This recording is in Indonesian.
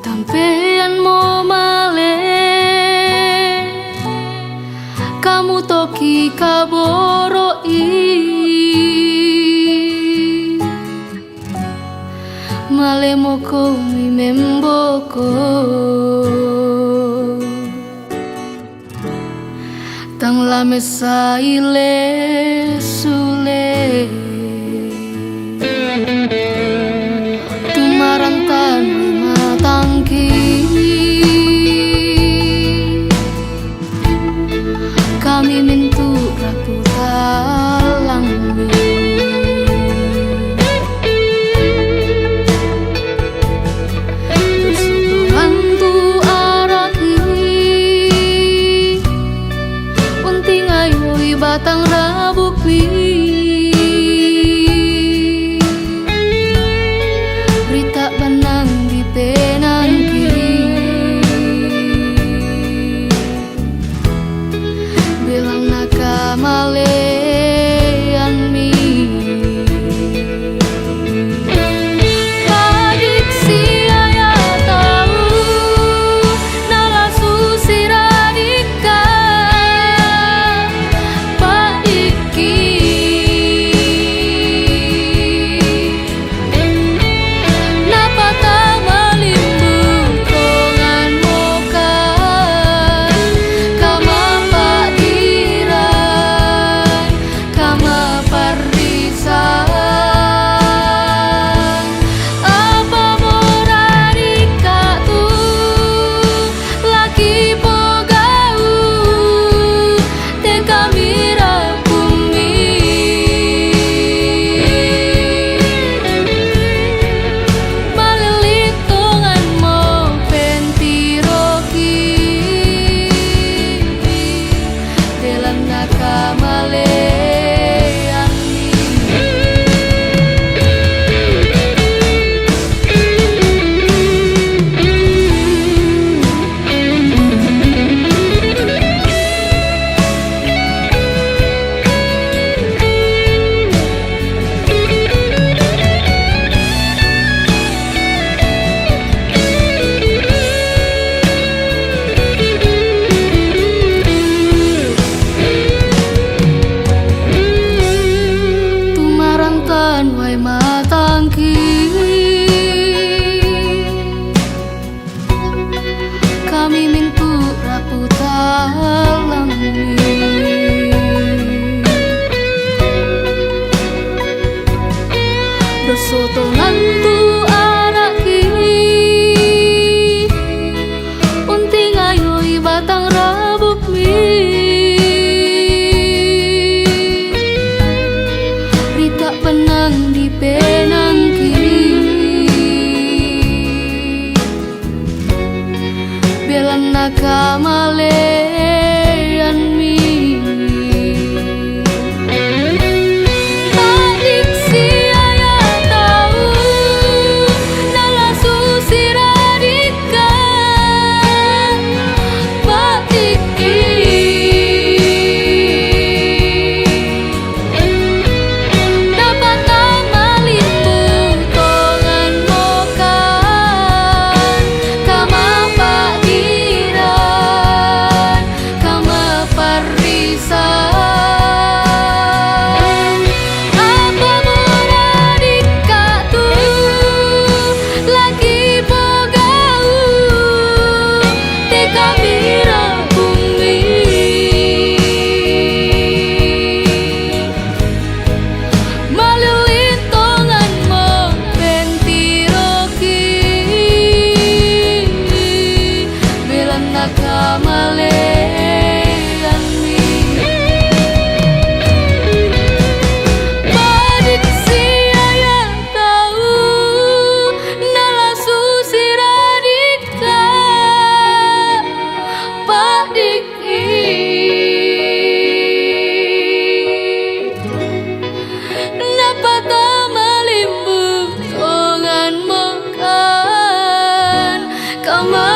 Tampean mo male kamu toki kaboroi male moko mi memboko tang lame saile sule tumarantan matangki kami mintu raputalang bersutuhan tu araki unting ayoy batang rabukwi rita banang di penangki bilang nakamalean mi adik si ayah tahu nalasu si radika Pak Diki napa tak malimbu kongan moka kama Pak Diran kama Parisan apa moradika tu laki pogau te kami rapumi malilit tongan mo pentiroki dalam nakamalean tumarantan wai matangki kami mintu raputalang bersotongan tu araki unting ayoy batang rabuk mi rita penang di penangki belan nakamalean mi adik si ayah tahu nalasu si radika Pak Diki dapat tak malimbu kongan mokan kama Pak Diran kama Parisan apa moradika tu lagi pogau te kami rapumi malilit tongan mo pentiroki bilang nakamalean mi adik si ayah tahu nalasu si radika Pak Diki napa tak malimbu tongan mokan kama